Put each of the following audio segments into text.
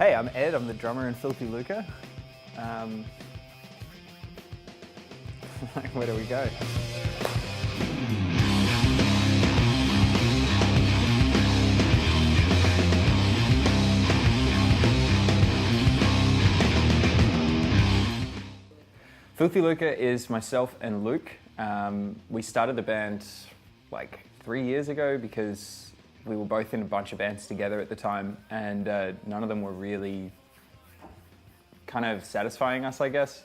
Hey, I'm Ed, I'm the drummer in Filthy Lucre. Where do we go? Filthy Lucre is myself and Luke. We started the band like 3 years ago because we were both in a bunch of bands together at the time, and none of them were really kind of satisfying us, I guess.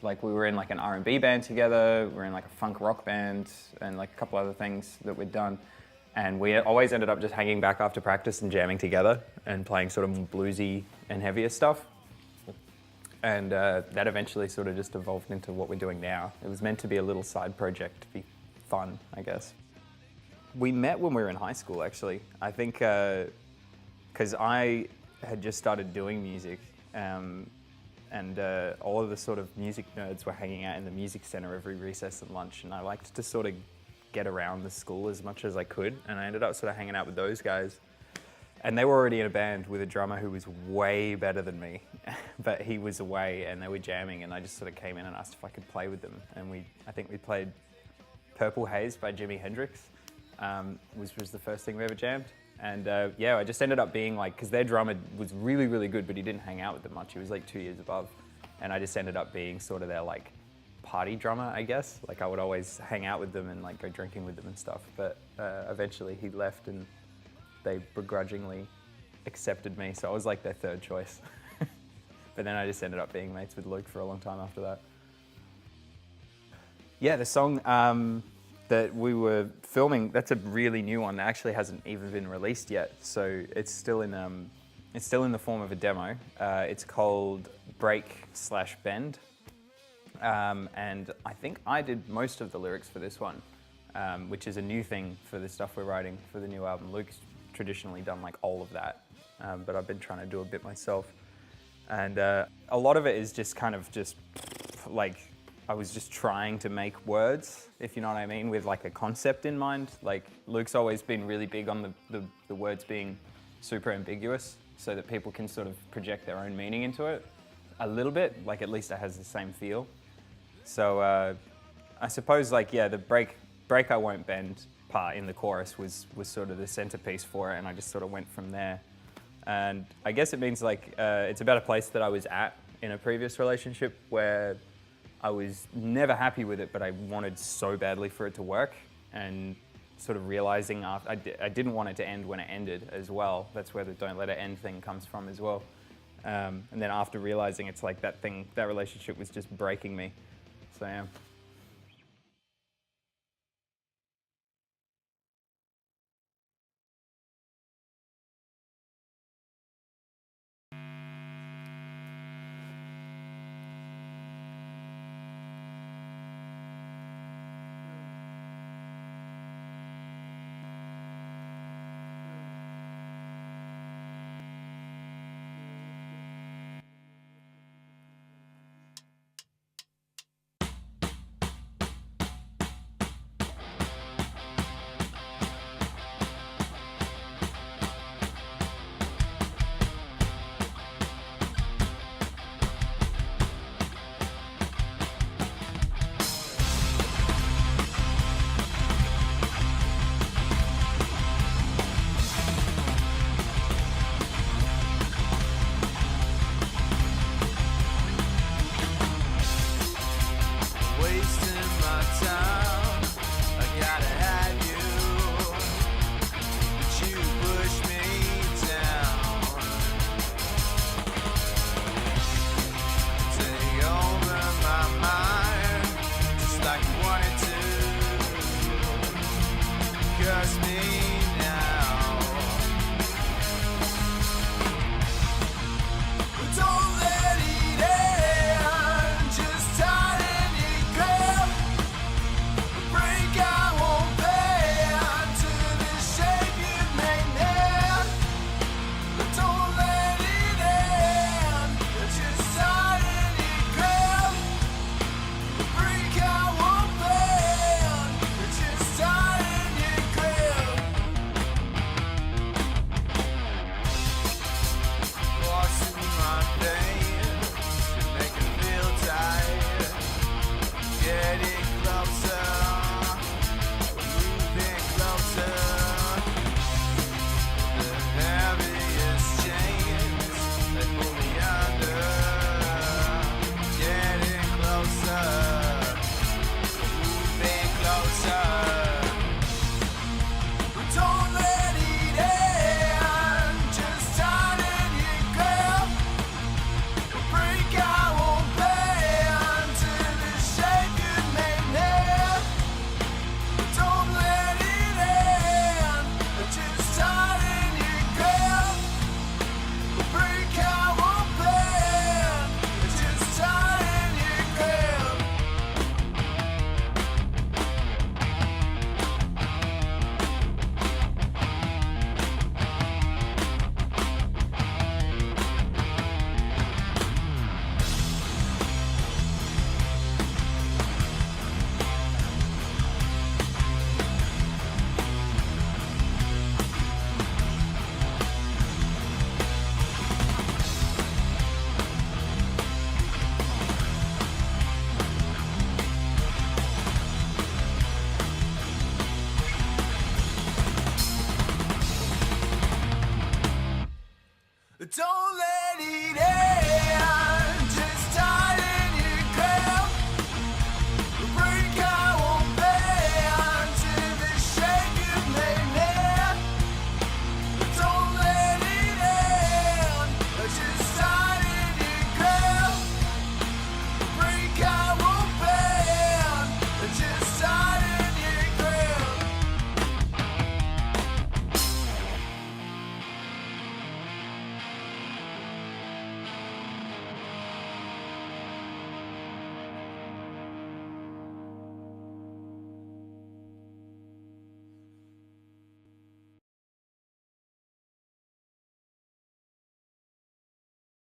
Like, we were in like an R&B band together, we were in like a funk rock band, and like a couple other things that we'd done. And we always ended up just hanging back after practice and jamming together and playing sort of bluesy and heavier stuff. And that eventually sort of just evolved into what we're doing now. It was meant to be a little side project to be fun, I guess. We met when we were in high school, actually. I think because I had just started doing music, and all of the sort of music nerds were hanging out in the music center every recess and lunch, and I liked to sort of get around the school as much as I could, and I ended up sort of hanging out with those guys. And they were already in a band with a drummer who was way better than me, but he was away and they were jamming, and I just sort of came in and asked if I could play with them. And I think we played Purple Haze by Jimi Hendrix, which was the first thing we ever jammed. And yeah, I just ended up being like, because their drummer was really, really good, but he didn't hang out with them much. He was like 2 years above. And I just ended up being sort of their like party drummer, I guess. Like, I would always hang out with them and like go drinking with them and stuff. But eventually he left and they begrudgingly accepted me. So I was like their third choice. But then I just ended up being mates with Luke for a long time after that. Yeah, the song that we were filming, that's a really new one that actually hasn't even been released yet. So it's still in the form of a demo. It's called Break/Bend. And I think I did most of the lyrics for this one, which is a new thing for the stuff we're writing for the new album. Luke's traditionally done like all of that, but I've been trying to do a bit myself. And a lot of it is just kind of just like, I was just trying to make words, if you know what I mean, with like a concept in mind. Like, Luke's always been really big on the words being super ambiguous so that people can sort of project their own meaning into it a little bit, like at least it has the same feel. So I suppose like, yeah, the break I won't bend part in the chorus was sort of the centerpiece for it, and I just sort of went from there. And I guess it means like, it's about a place that I was at in a previous relationship where I was never happy with it, but I wanted so badly for it to work, and sort of realizing after, I didn't want it to end when it ended as well. That's where the "don't let it end" thing comes from as well. And then after realizing it's like that relationship was just breaking me. So yeah. Trust me.